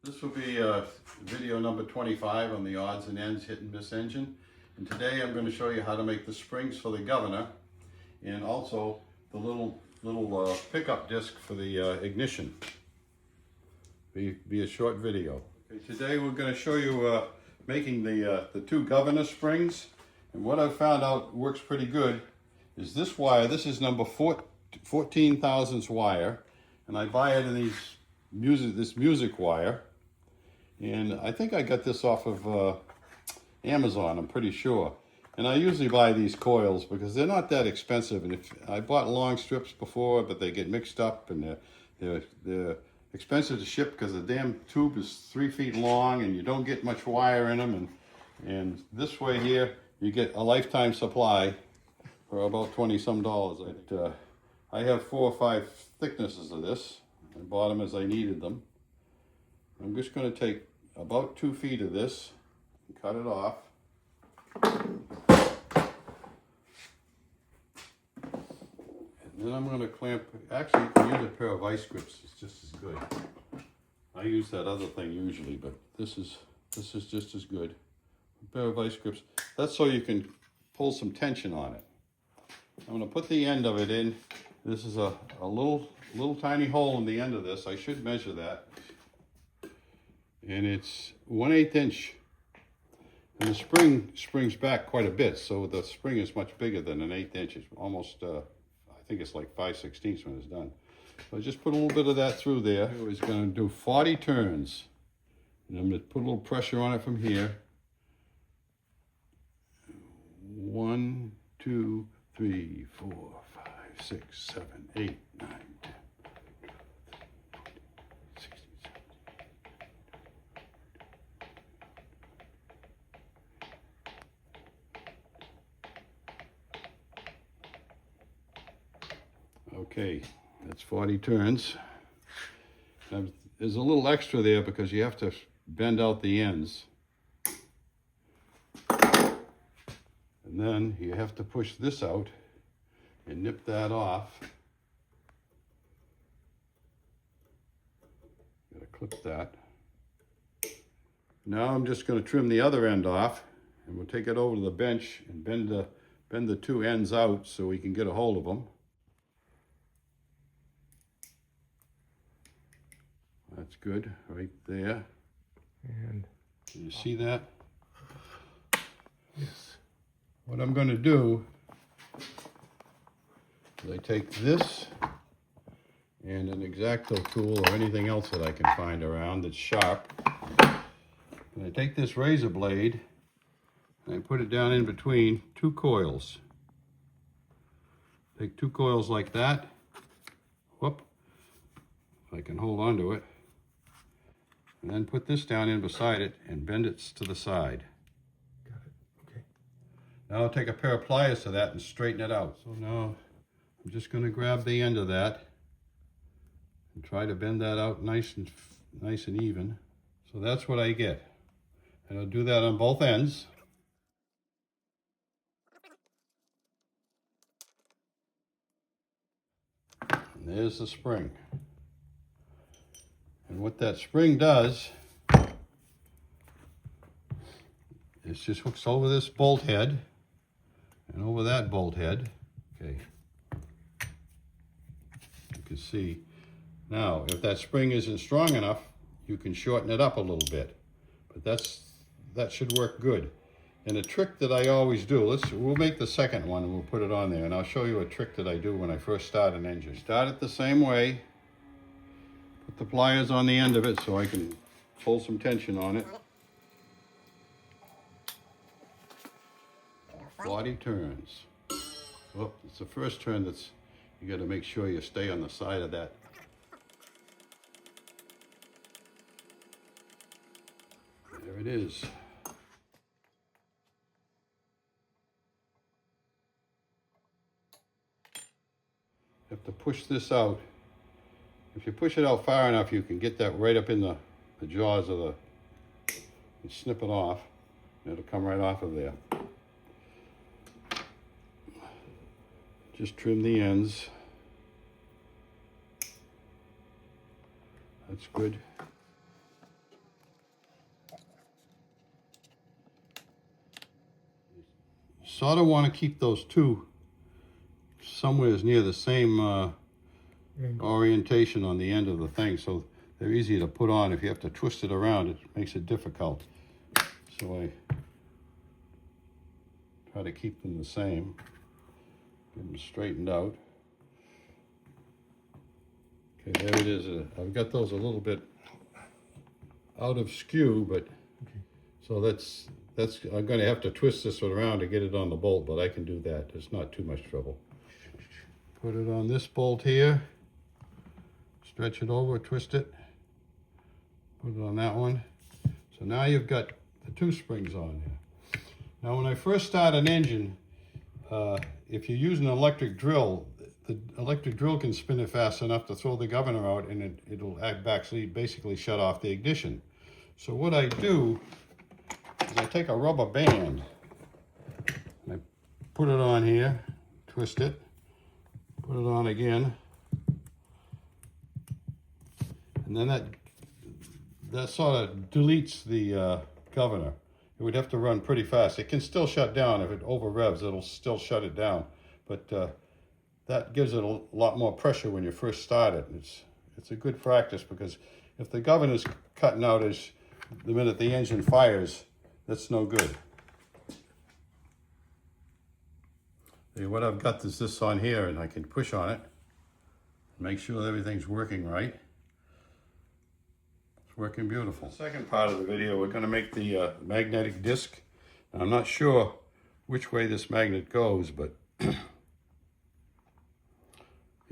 This will be video number 25 on the odds and ends hit and miss engine. And today I'm going to show you how to make the springs for the governor and also the little pickup disc for the ignition. Be a short video. Okay, today we're going to show you making the two governor springs. And what I've found out works pretty good is this wire. This is number 14 thousandths wire, and I buy it in this music wire. And I think I got this off of Amazon, I'm pretty sure. And I usually buy these coils because they're not that expensive. And I bought long strips before, but they get mixed up and they're expensive to ship because the damn tube is 3 feet long and you don't get much wire in them. And this way here, you get a lifetime supply for about 20 some dollars. I have 4 or 5 thicknesses of this. I bought them as I needed them. I'm just going to take about 2 feet of this and cut it off. And then I'm going to clamp, actually you can use a pair of vice grips, it's just as good. I use that other thing usually, but this is just as good. A pair of vice grips, that's so you can pull some tension on it. I'm going to put the end of it in. This is a little tiny hole in the end of this. I should measure that. And it's 1/8 inch. And the spring springs back quite a bit, so the spring is much bigger than an 1/8 inch. It's almost, I think it's like 5/16 when it's done. So I just put a little bit of that through there. It's going to do 40 turns. And I'm going to put a little pressure on it from here. 1, 2, 3, 4, 5, 6, 7, 8, 9, 10. Okay, that's 40 turns. There's a little extra there because you have to bend out the ends. And then you have to push this out and nip that off. Gotta clip that. Now I'm just going to trim the other end off, and we'll take it over to the bench and bend the two ends out so we can get a hold of them. That's good, right there. And you see that? Yes. What I'm going to do is I take this and an X-Acto tool or anything else that I can find around that's sharp. And I take this razor blade and I put it down in between 2 coils. Take 2 coils like that. Whoop. If I can hold on to it. And then put this down in beside it and bend it to the side. Got it. Okay. Now I'll take a pair of pliers to that and straighten it out. So now I'm just going to grab the end of that and try to bend that out nice and even. So that's what I get. And I'll do that on both ends. And there's the spring. And what that spring does is just hooks over this bolt head and over that bolt head. Okay. You can see. Now, if that spring isn't strong enough, you can shorten it up a little bit. But that should work good. And a trick that I always do, we'll make the second one and we'll put it on there. And I'll show you a trick that I do when I first start an engine. Start it the same way. Put the pliers on the end of it so I can pull some tension on it. 40 turns. Oh, it's the first turn you got to make sure you stay on the side of that. There it is. You have to push this out. If you push it out far enough, you can get that right up in the jaws of and snip it off, and it'll come right off of there. Just trim the ends. That's good. sort of want to keep those two somewhere near the same orientation on the end of the thing, so they're easy to put on. If you have to twist it around, it makes it difficult. So I try to keep them the same, get them straightened out. Okay, there it is. I've got those a little bit out of skew, but so that's I'm going to have to twist this one around to get it on the bolt, but I can do that. It's not too much trouble. Put it on this bolt here, stretch it over, twist it, put it on that one. So now you've got the two springs on there. Now when I first start an engine, if you use an electric drill, the electric drill can spin it fast enough to throw the governor out, and it'll actually basically shut off the ignition. So what I do is I take a rubber band and I put it on here, twist it, put it on again, and then that sort of deletes the governor. It would have to run pretty fast. It can still shut down. If it over revs, it'll still shut it down, but that gives it a lot more pressure when you first start it. It's a good practice, because if the governor's cutting out as the minute the engine fires, that's no good. See, what I've got is this on here, and I can push on it, make sure everything's working right. It's working beautiful. The second part of the video, we're going to make the magnetic disc. Now, I'm not sure which way this magnet goes, but you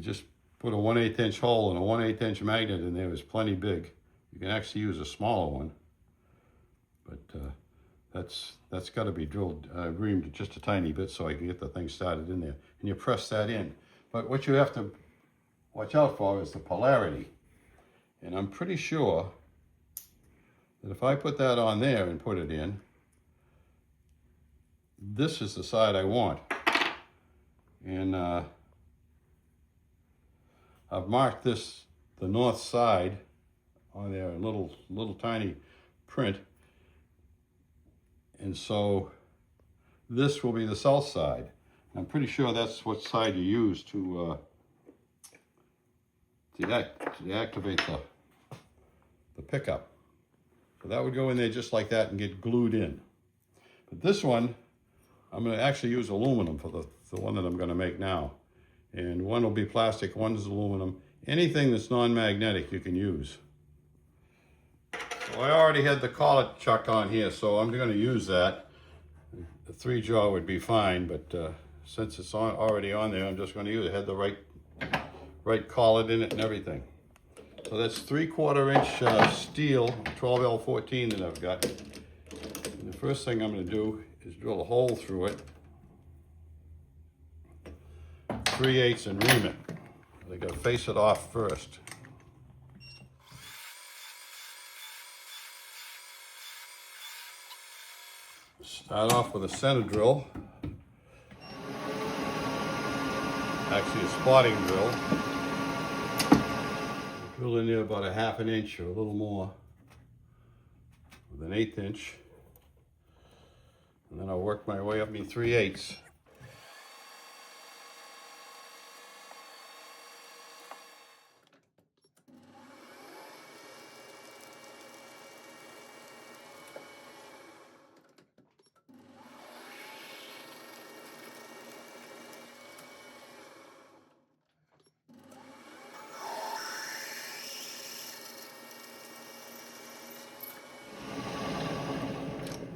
just put a 1/8 inch hole and a 1/8 inch magnet in there is plenty big. You can actually use a smaller one, but that's got to be drilled, reamed just a tiny bit so I can get the thing started in there. And you press that in. But what you have to watch out for is the polarity. And I'm pretty sure that if I put that on there and put it in, this is the side I want. And I've marked this, the north side, on there, a little tiny print. And so this will be the south side. I'm pretty sure that's what side you use to activate the pickup. So that would go in there just like that and get glued in. But this one, I'm going to actually use aluminum for the one that I'm going to make now. And one will be plastic, one's aluminum. Anything that's non-magnetic you can use. So I already had the collet chuck on here, so I'm going to use that. The 3-jaw would be fine, but since it's already on there, I'm just going to use it. It had the right collet in it and everything. So that's 3/4 inch steel, 12L14 that I've got. And the first thing I'm going to do is drill a hole through it, 3/8 and ream it. I got to face it off first. Start off with a center drill, actually a spotting drill. Drill in there about a 1/2 inch or a little more with an 1/8 inch. And then I'll work my way up me 3/8.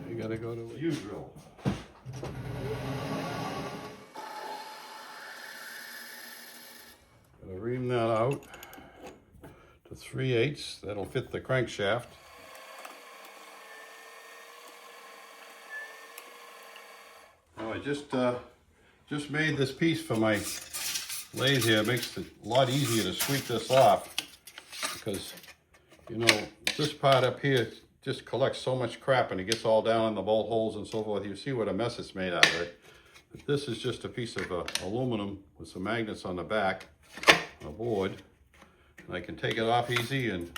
You gotta go to a U-drill. Gotta ream that out to 3/8. That'll fit the crankshaft. Now I just made this piece for my lathe here. It makes it a lot easier to sweep this off, because you know this part up here just collects so much crap and it gets all down in the bolt holes and so forth. You see what a mess it's made out of it. But this is just a piece of aluminum with some magnets on the back, a board, and I can take it off easy, and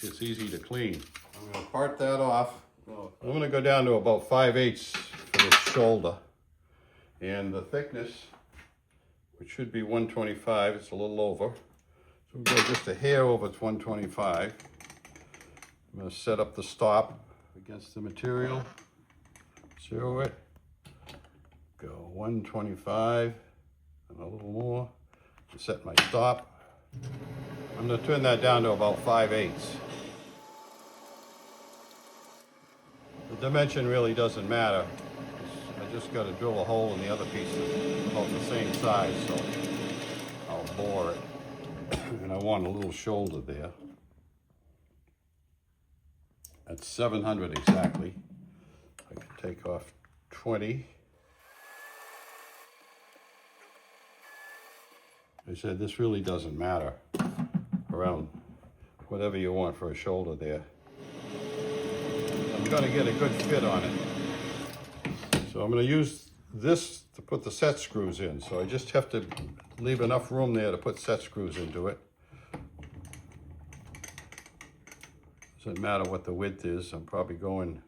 it's easy to clean. I'm going to part that off. I'm going to go down to about 5/8 for this shoulder. And the thickness, which should be 125, it's a little over. So we'll go just a hair over 125. I'm going to set up the stop against the material, zero it, go 125 and a little more to set my stop. I'm going to turn that down to about 5/8. The dimension really doesn't matter. I just got to drill a hole in the other piece that's about the same size, so I'll bore it. And I want a little shoulder there. That's 700 exactly. I can take off 20. I said this really doesn't matter. Around whatever you want for a shoulder there. I'm going to get a good fit on it. So I'm going to use this to put the set screws in. So I just have to leave enough room there to put set screws into it. Doesn't matter what the width is. I'm probably going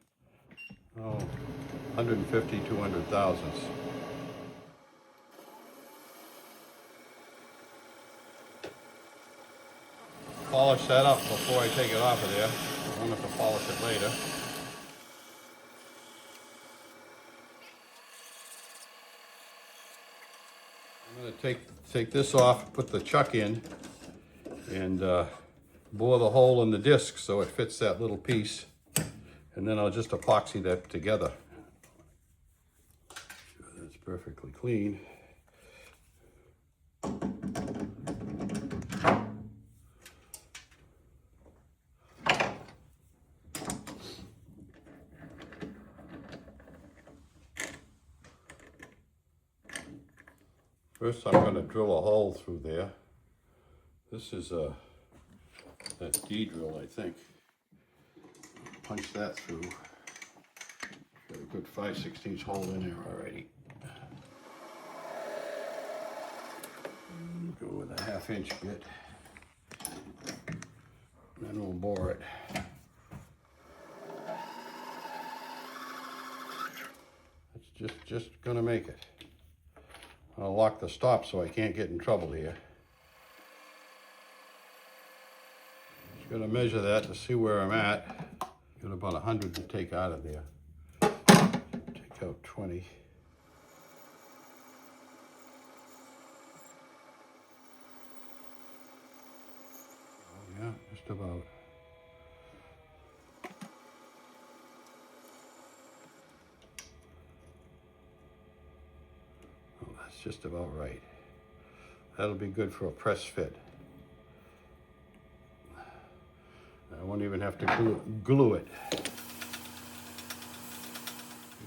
150, 200 thousandths. Polish that up before I take it off of there. I won't have to polish it later. I'm going to take this off, put the chuck in, and bore the hole in the disc so it fits that little piece, and then I'll just epoxy that together. Sure that's perfectly clean. First I'm going to drill a hole through there. This is that D drill, I think. Punch that through. Got a good 5/16 hole in there already. Go with a 1/2 inch bit. Then we'll bore it. It's just gonna make it. I'll lock the stop so I can't get in trouble here. Just gonna measure that to see where I'm at. Got about 100 to take out of there. Take out 20. Oh yeah, just about. Just about right. That'll be good for a press fit. I won't even have to glue it.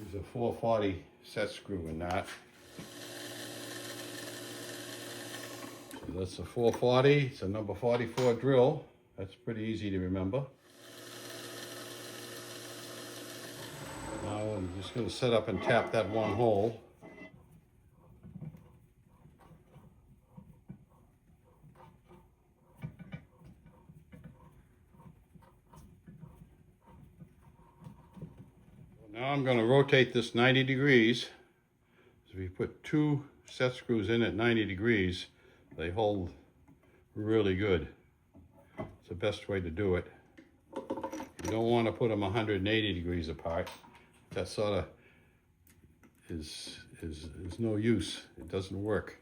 Use a 440 set screw in that. So that's a 440. It's a number 44 drill. That's pretty easy to remember. Now I'm just going to set up and tap that one hole. Now I'm going to rotate this 90 degrees. So if you put 2 set screws in at 90 degrees, they hold really good. It's the best way to do it. You don't want to put them 180 degrees apart. That sort of is no use. It doesn't work.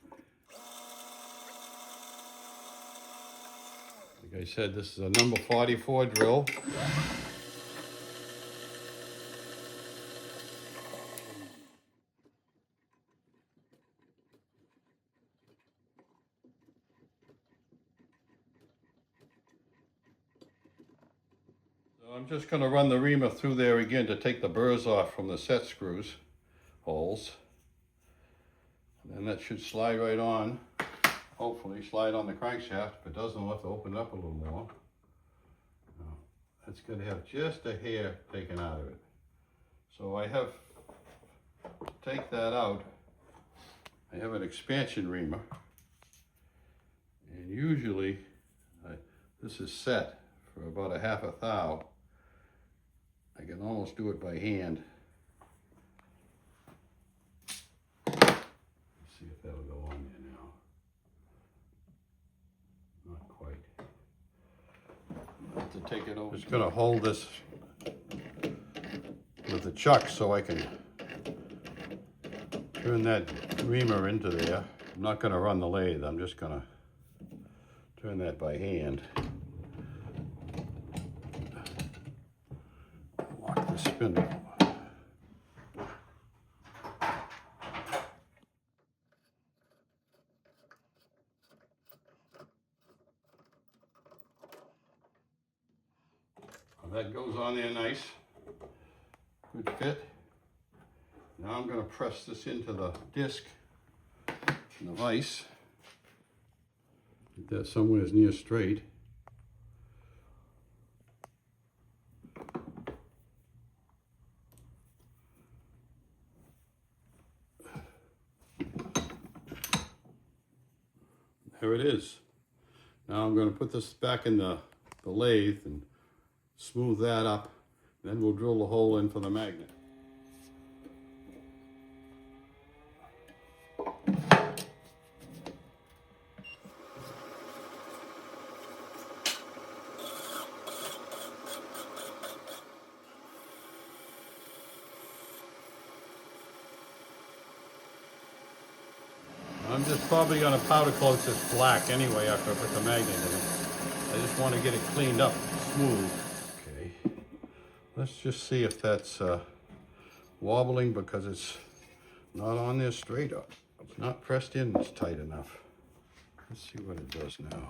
Like I said, this is a number 44 drill. I'm just going to run the reamer through there again to take the burrs off from the set screws holes. And then that should slide right on. Hopefully slide on the crankshaft. If it doesn't, we'll have to open it up a little more. That's going to have just a hair taken out of it. So I have to take that out. I have an expansion reamer. And usually this is set for about a 1/2 thou. I can almost do it by hand. see if that'll go on there now. Not quite. I'll have to take it over. Just gonna hold this with the chuck so I can turn that reamer into there. I'm not gonna run the lathe, I'm just gonna turn that by hand. Lock the spindle. That goes on there nice, good fit. Now I'm going to press this into the disc in the vise. Get that somewhere near straight. There it is. Now I'm going to put this back in the lathe and smooth that up, then we'll drill the hole in for the magnet. I'm just probably going to powder coat this black anyway after I put the magnet in it. I just want to get it cleaned up smooth. Okay, let's just see if that's wobbling because it's not on there straight up. It's not pressed in tight enough. Let's see what it does now.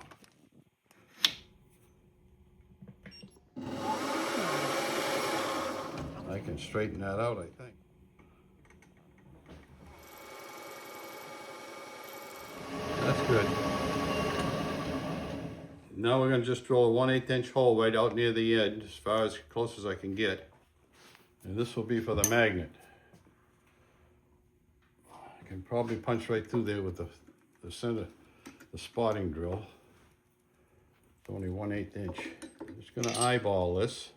I can straighten that out, I think. That's good. Now we're going to just drill a 1/8 inch hole right out near the edge, as far as close as I can get. And this will be for the magnet. I can probably punch right through there with the center, the spotting drill. It's only 1/8 inch. I'm just going to eyeball this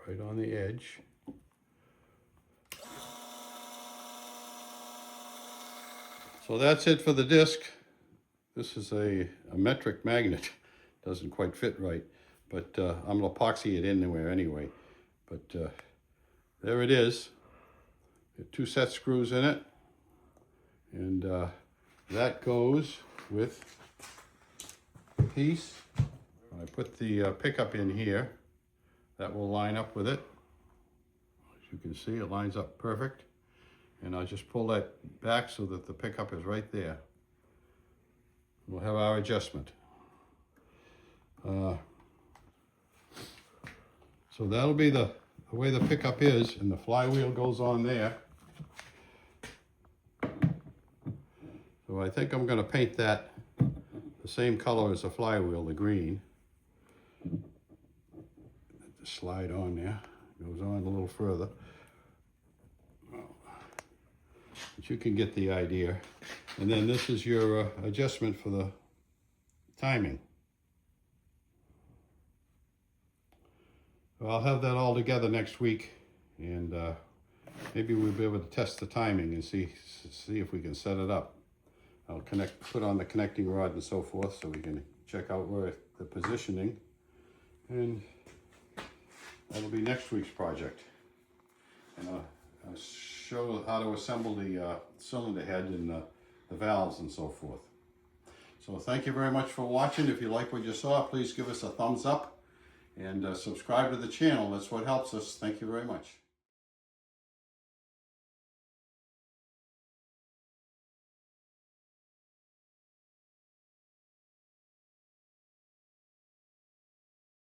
right on the edge. So that's it for the disc. This is a metric magnet. Doesn't quite fit right, but I'm going to epoxy it in there anyway. But there it is. There are 2 set screws in it. And that goes with the piece. I put the pickup in here. That will line up with it. As you can see, it lines up perfect. And I'll just pull that back so that the pickup is right there. We'll have our adjustment. So that'll be the way the pickup is, and the flywheel goes on there. So I think I'm going to paint that the same color as the flywheel, the green. Just slide on there. Goes on a little further. But you can get the idea. And then this is your adjustment for the timing. Well, I'll have that all together next week, and maybe we'll be able to test the timing and see if we can set it up. I'll put on the connecting rod and so forth so we can check out where the positioning, and that'll be next week's project. And I'll show how to assemble the cylinder head and the valves and so forth. So thank you very much for watching. If you like what you saw, please give us a thumbs up and subscribe to the channel. That's what helps us. Thank you very much.